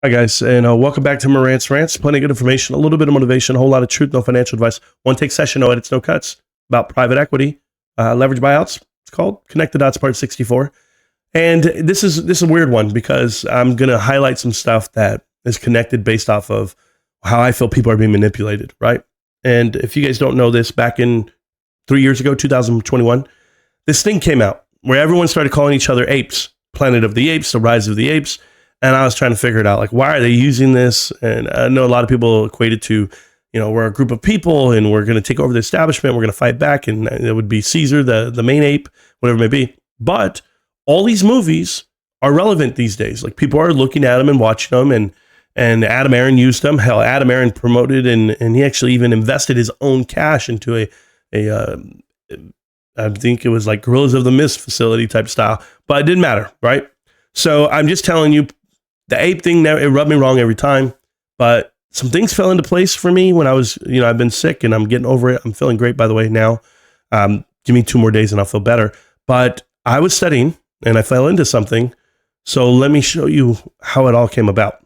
Hi, guys, and welcome back to Marantz Rantz. Plenty of good information, a little bit of motivation, a whole lot of truth, no financial advice. One take session, no edits, no cuts. About private equity, leverage buyouts. It's called Connect the Dots Part 64. And this is a weird one because I'm going to highlight some stuff that is connected based off of how I feel people are being manipulated, right? And if you guys don't know this, back in 3 years ago, 2021, this thing came out where everyone started calling each other apes. Planet of the Apes, the Rise of the Apes. And I was trying to figure it out, like, why are they using this? And I know a lot of people equate it to, we're a group of people and we're going to take over the establishment. We're going to fight back. And it would be Caesar, the main ape, whatever it may be. But all these movies are relevant these days. Like, people are looking at them and watching them. And Adam Aaron used them. Hell, Adam Aaron promoted and he actually even invested his own cash into I think it was like Gorillas of the Mist facility type style. But it didn't matter, right? So I'm just telling you, the ape thing, it rubbed me wrong every time, but some things fell into place for me when I was, I've been sick and I'm getting over it. I'm feeling great, by the way, now. Give me 2 more days and I'll feel better. But I was studying and I fell into something. So let me show you how it all came about.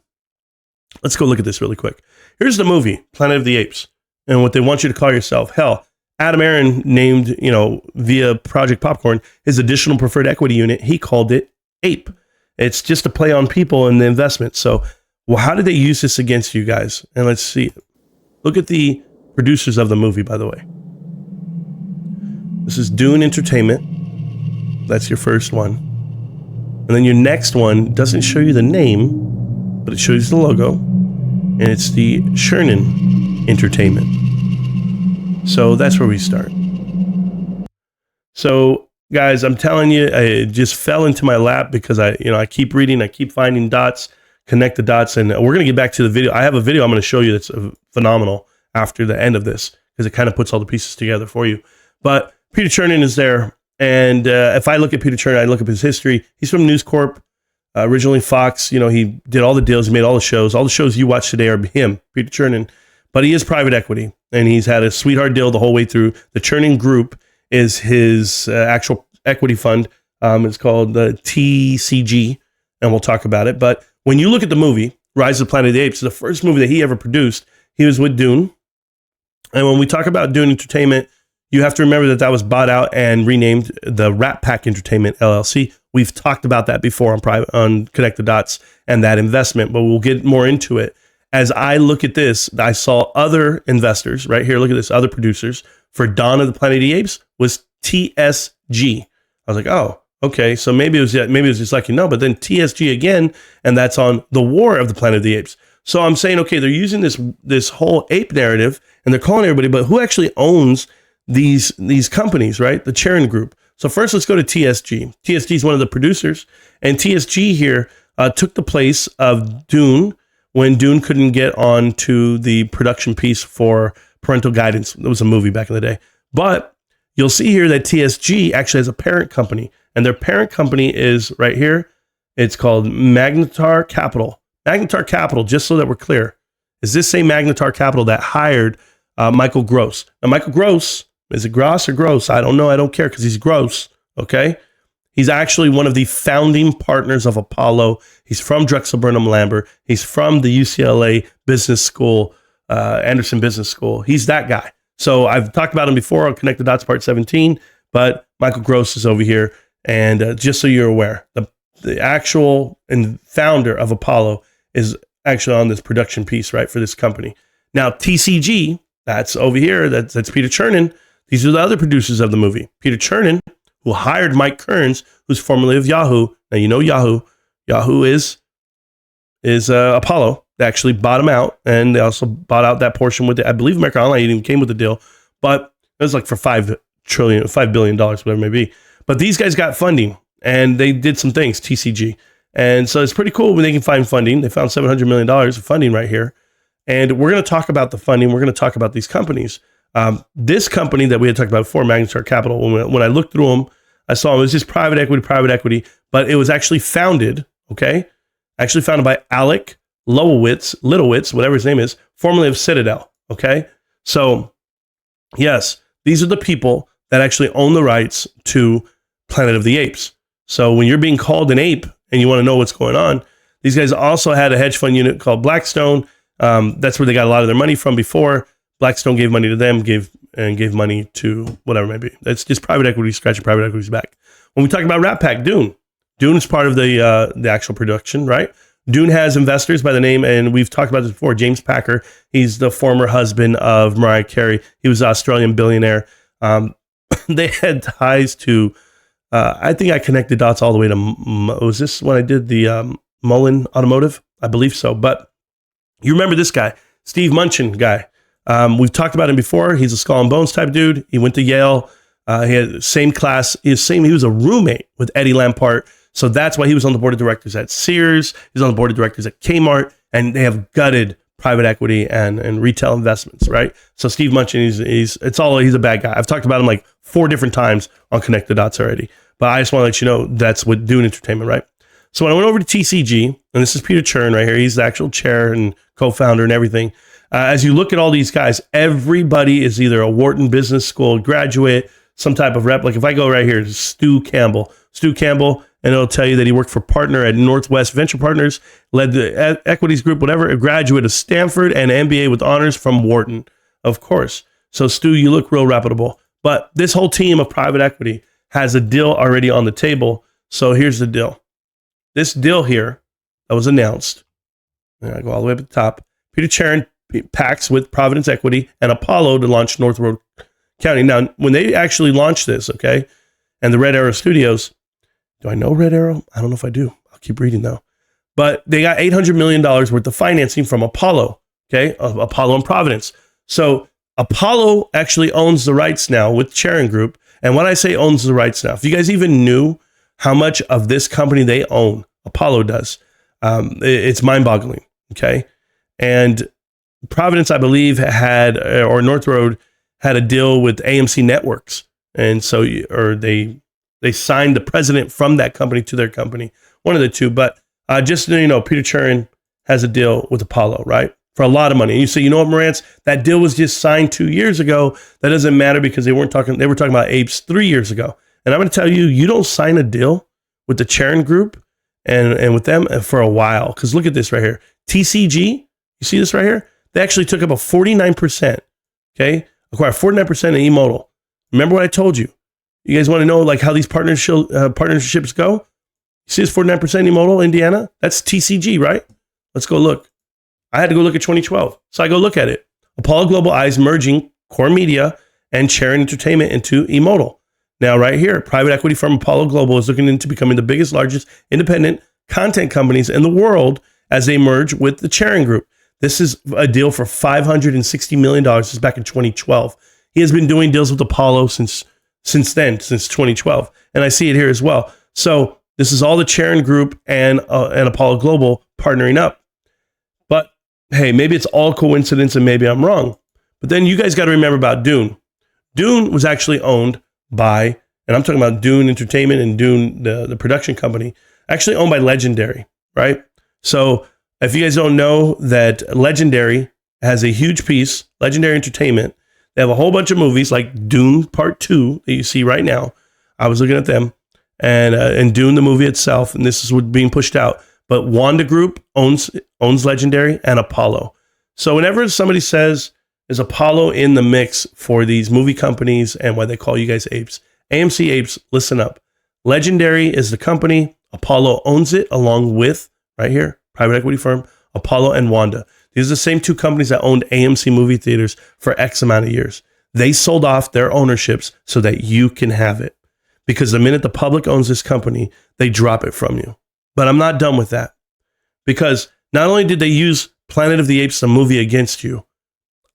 Let's go look at this really quick. Here's the movie, Planet of the Apes, and what they want you to call yourself. Hell, Adam Aaron named, via Project Popcorn, his additional preferred equity unit, he called it APE. It's just a play on people and the investment. So, how did they use this against you guys? And let's see. Look at the producers of the movie, by the way. This is Dune Entertainment. That's your first one. And then your next one doesn't show you the name, but it shows you the logo. And it's the Chernin Entertainment. So that's where we start. So, guys, I'm telling you, it just fell into my lap because I keep reading, I keep finding dots, connect the dots, and we're going to get back to the video. I have a video I'm going to show you that's phenomenal after the end of this because it kind of puts all the pieces together for you. But Peter Chernin is there, and if I look at Peter Chernin, I look up his history. He's from News Corp, originally Fox. He did all the deals, he made all the shows. All the shows you watch today are him, Peter Chernin. But he is private equity, and he's had a sweetheart deal the whole way through. The Chernin Group is his actual equity fund. It's called the TCG, and we'll talk about it. But when you look at the movie, Rise of the Planet of the Apes, the first movie that he ever produced, he was with Dune. And when we talk about Dune Entertainment, you have to remember that was bought out and renamed the Rat Pack Entertainment, LLC. We've talked about that before on Connect the Dots and that investment, but we'll get more into it. As I look at this, I saw other investors right here. Look at this, other producers for Dawn of the Planet of the Apes was TSG. I was like, oh, okay. So maybe it was just like, but then TSG again, and that's on the War of the Planet of the Apes. So I'm saying, okay, they're using this whole ape narrative and they're calling everybody, but who actually owns these companies, right? The Chernin Group. So first, let's go to TSG. TSG is one of the producers, and TSG here took the place of Dune when Dune couldn't get on to the production piece for Parental Guidance. It was a movie back in the day. But you'll see here that TSG actually has a parent company, and their parent company is right here. It's called Magnetar Capital. Magnetar Capital, just so that we're clear, is this same Magnetar Capital that hired Michael Gross. Now, Michael Gross, is it Gross or Gross? I don't know. I don't care because he's gross, okay? He's actually one of the founding partners of Apollo. He's from Drexel Burnham Lambert. He's from the UCLA Business School, Anderson Business School. He's that guy. So I've talked about him before on Connect the Dots Part 17, but Michael Gross is over here. And just so you're aware, the actual and founder of Apollo is actually on this production piece, right, for this company. Now, TCG, that's over here. That's Peter Chernin. These are the other producers of the movie. Peter Chernin, who hired Mike Kearns, who's formerly of Yahoo. Now, Yahoo. Yahoo is Apollo. They actually bought him out, and they also bought out that portion with it. I believe America Online even came with the deal, but it was like for $5 billion, whatever it may be. But these guys got funding, and they did some things, TCG. And so it's pretty cool when they can find funding. They found $700 million of funding right here. And we're going to talk about the funding. We're going to talk about these companies. This company that we had talked about before, Magnetar Capital, when I looked through them, I saw it was just private equity, but it was actually founded, okay? Actually founded by Alec Littlewitz, whatever his name is, formerly of Citadel, okay? So, yes, these are the people that actually own the rights to Planet of the Apes. So when you're being called an ape and you want to know what's going on, These guys also had a hedge fund unit called Blackstone. That's where they got a lot of their money from before. Blackstone gave money to them, gave money to whatever it may be. That's just private equity scratching private equity's back. When we talk about Rat Pack, Dune is part of the actual production, right? Dune has investors by the name, and we've talked about this before, James Packer. He's the former husband of Mariah Carey. He was an Australian billionaire. They had ties to, I think I connected dots all the way to, was this when I did the Mullen Automotive? I believe so. But you remember this guy, Steve Mnuchin guy. We've talked about him before. He's a skull and bones type dude. He went to Yale. He had the same class. He was a roommate with Eddie Lampart. So that's why he was on the board of directors at Sears. He's on the board of directors at Kmart, and they have gutted private equity and retail investments, right? So Steve Mnuchin, he's a bad guy. I've talked about him like 4 different times on Connect the Dots already. But I just want to let you know that's what Dune Entertainment, right? So when I went over to TCG, and this is Peter Chern right here. He's the actual chair and co-founder and everything. As you look at all these guys, everybody is either a Wharton Business School graduate, some type of rep. Like if I go right here, Stu Campbell, and it'll tell you that he worked for partner at Northwest Venture Partners, led the equities group, whatever, a graduate of Stanford and MBA with honors from Wharton, of course. So Stu, you look real reputable. But this whole team of private equity has a deal already on the table. So here's the deal. This deal here that was announced, and I go all the way up at the top, Peter Chern packs with Providence Equity and Apollo to launch North Road County. Now, when they actually launched this, okay, and the Red Arrow Studios, do I know Red Arrow? I don't know if I do. I'll keep reading though. But they got $800 million worth of financing from Apollo, okay, Apollo and Providence. So Apollo actually owns the rights now with Chern Group. And when I say owns the rights now, if you guys even knew how much of this company they own, Apollo does, it's mind-boggling, okay? And Providence, I believe, or North Road had a deal with AMC Networks. And so, they signed the president from that company to their company, one of the two. But just so you know, Peter Chern has a deal with Apollo, right? For a lot of money. And you say, you know what, Marantz, that deal was just signed 2 years ago. That doesn't matter because they were talking about APES 3 years ago. And I'm going to tell you, you don't sign a deal with the Chern Group and with them for a while. Because look at this right here. TCG, you see this right here? They actually took up a 49%, okay? Acquired 49% in eModal. Remember what I told you? You guys want to know like how these partnerships go? You see this 49% eModal, Indiana? That's TCG, right? Let's go look. I had to go look at 2012. So I go look at it. Apollo Global Eyes merging Core Media and Chern Entertainment into eModal. Now, right here, private equity firm Apollo Global is looking into becoming the biggest, largest independent content companies in the world as they merge with the Chern Group. This is a deal for $560 million. This is back in 2012. He has been doing deals with Apollo since 2012. And I see it here as well. So this is all the Chern Group and Apollo Global partnering up. But hey, maybe it's all coincidence and maybe I'm wrong. But then you guys got to remember about Dune. Dune was actually owned by, and I'm talking about Dune Entertainment and Dune, the production company, actually owned by Legendary, right? So if you guys don't know that Legendary has a huge piece, Legendary Entertainment, they have a whole bunch of movies like Dune Part 2 that you see right now. I was looking at them and Dune, the movie itself, and this is what's being pushed out. But Wanda Group owns Legendary and Apollo. So whenever somebody says, is Apollo in the mix for these movie companies and why they call you guys apes? AMC apes, listen up. Legendary is the company. Apollo owns it along with, right here, private equity firm, Apollo and Wanda. These are the same two companies that owned AMC movie theaters for X amount of years. They sold off their ownerships so that you can have it. Because the minute the public owns this company, they drop it from you. But I'm not done with that. Because not only did they use Planet of the Apes, the movie, against you,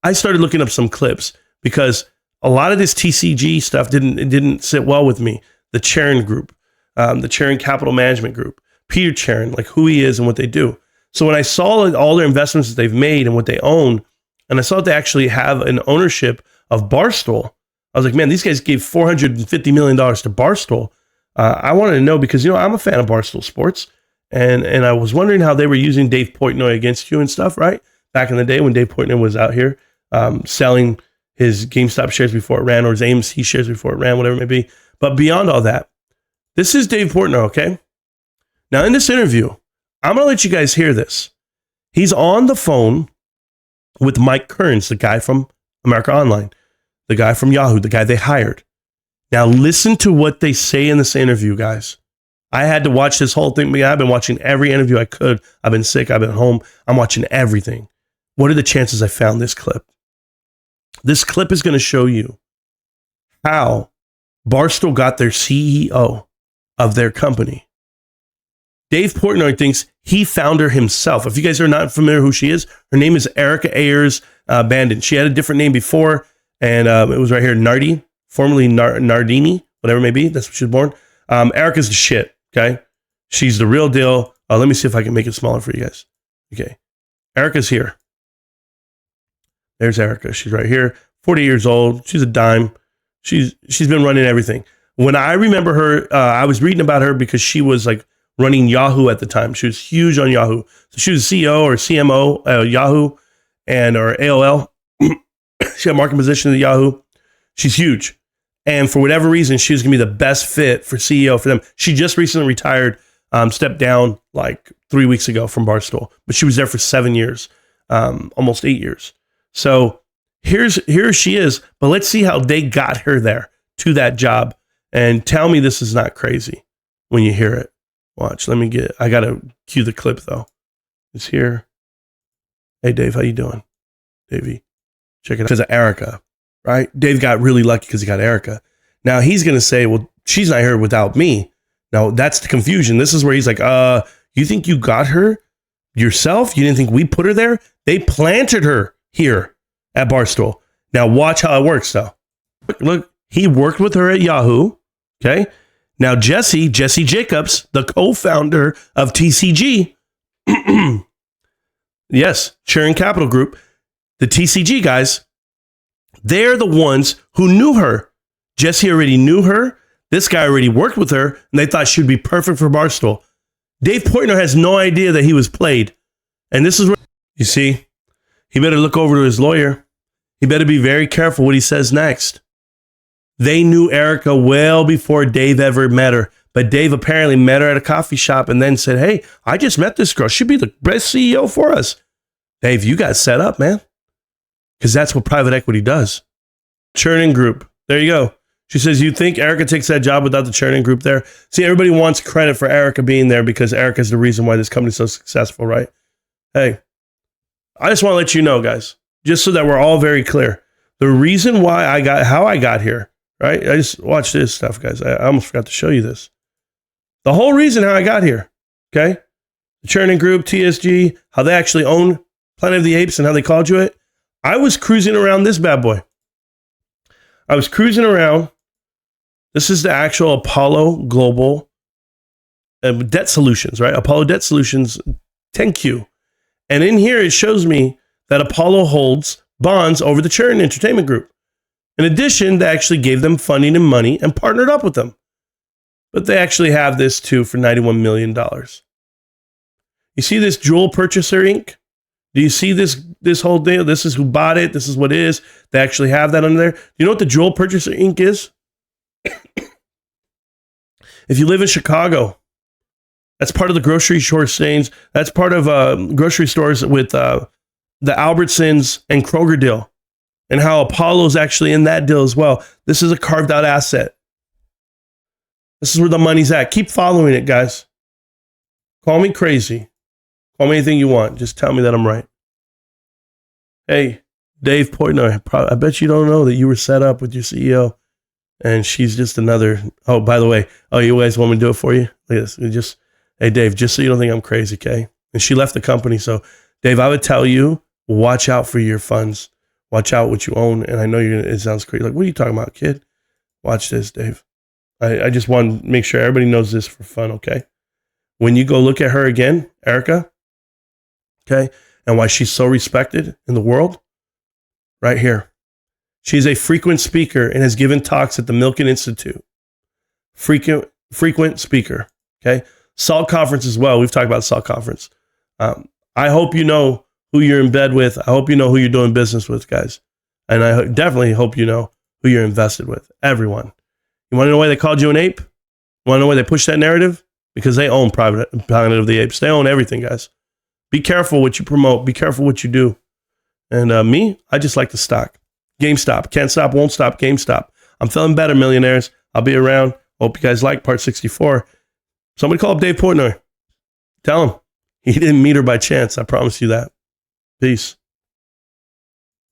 I started looking up some clips because a lot of this TCG stuff didn't sit well with me. The Chern Group, the Chern Capital Management Group, Peter Chern, like who he is and what they do. So when I saw all their investments that they've made and what they own, and I saw that they actually have an ownership of Barstool, I was like, man, these guys gave $450 million to Barstool. I wanted to know because, I'm a fan of Barstool Sports. And I was wondering how they were using Dave Portnoy against you and stuff, right? Back in the day when Dave Portnoy was out here selling his GameStop shares before it ran or his AMC shares before it ran, whatever it may be. But beyond all that, this is Dave Portnoy, okay? Now, in this interview, I'm going to let you guys hear this. He's on the phone with Mike Kearns, the guy from America Online, the guy from Yahoo, the guy they hired. Now listen to what they say in this interview, guys. I had to watch this whole thing. I've been watching every interview I could. I've been sick. I've been home. I'm watching everything. What are the chances I found this clip? This clip is going to show you how Barstool got their CEO of their company. Dave Portnoy thinks he found her himself. If you guys are not familiar who she is, her name is Erica Ayers Bandon. She had a different name before, and it was right here, Nardi, formerly Nardini, whatever it may be. That's what she was born. Erica's the shit, okay? She's the real deal. Let me see if I can make it smaller for you guys. Okay. Erica's here. There's Erica. She's right here. 40 years old. She's a dime. She's been running everything. When I remember her, I was reading about her because she was like running Yahoo at the time. She was huge on Yahoo. So she was CEO or CMO Yahoo or AOL. She had market position at Yahoo. She's huge. And for whatever reason, she was going to be the best fit for CEO for them. She just recently retired, stepped down like 3 weeks ago from Barstool, but she was there for 7 years, almost 8 years. So here she is, but let's see how they got her there to that job. And tell me this is not crazy when you hear it. Watch, I got to cue the clip though. It's here. Hey, Dave, how you doing? Davey, check it out. Because of Erica, right? Dave got really lucky because he got Erica. Now he's going to say, well, she's not here without me. Now that's the confusion. This is where he's like, you think you got her yourself? You didn't think we put her there? They planted her here at Barstool. Now watch how it works though. Look, he worked with her at Yahoo. Okay. Now Jesse Jacobs, the co-founder of TCG, yes, Sharing Capital Group, the TCG guys, they're the ones who knew her. Jesse already knew her. This guy already worked with her, and they thought she'd be perfect for Barstool. Dave Portnoy has no idea that he was played. And this is where, you see, he better look over to his lawyer. He better be very careful what he says next. They knew Erica well before Dave ever met her. But Dave apparently met her at a coffee shop and then said, hey, I just met this girl. She'd be the best CEO for us. Dave, you got set up, man. Because that's what private equity does. Churning Group. There you go. She says, you think Erica takes that job without the Churning Group there? See, everybody wants credit for Erica being there because Erica's the reason why this company's so successful, right? Hey, I just want to let you know, guys, just so that we're all very clear. The reason why how I got here, right? I just watch this stuff, guys. I almost forgot to show you this. The whole reason how I got here, okay? The Churning Group, TSG, how they actually own Planet of the Apes and how they called you it. I was cruising around this bad boy. I was cruising around. This is the actual Apollo Global Debt Solutions, right? Apollo Debt Solutions 10Q. And in here, it shows me that Apollo holds bonds over the Churn Entertainment Group. In addition, they actually gave them funding and money and partnered up with them. But they actually have this too for $91 million. You see this Jewel Purchaser Inc.? Do you see this whole deal? This is who bought it. This is what it is. They actually have that under there. Do you know what the Jewel Purchaser Inc. is? If you live in Chicago, that's part of the grocery store chains. That's part of grocery stores with the Albertsons and Kroger deal. And how Apollo's actually in that deal as well. This is a carved out asset. This is where the money's at. Keep following it, guys. Call me crazy. Call me anything you want. Just tell me that I'm right. Hey, Dave Portnoy, I bet you don't know that you were set up with your CEO. And she's just another. Oh, by the way, you guys want me to do it for you? Look at this. Hey, Dave, just so you don't think I'm crazy, okay? And she left the company. So, Dave, I would tell you, watch out for your funds. Watch out what you own. And I know it sounds crazy. Like, what are you talking about, kid? Watch this, Dave. I just want to make sure everybody knows this for fun, okay? When you go look at her again, Erica, okay, and why she's so respected in the world, right here. She's a frequent speaker and has given talks at the Milken Institute. Frequent speaker, okay? SALT Conference as well. We've talked about SALT Conference. I hope you know who you're in bed with. I hope you know who you're doing business with, guys. And I definitely hope you know who you're invested with. Everyone. You want to know why they called you an ape? You want to know why they pushed that narrative? because they own Planet of the Apes. They own everything, guys. Be careful what you promote. Be careful what you do. And me, I just like the stock. GameStop. Can't stop, won't stop. GameStop. I'm feeling better, millionaires. I'll be around. Hope you guys like part 64. Somebody call up Dave Portnoy. Tell him he didn't meet her by chance. I promise you that. Peace.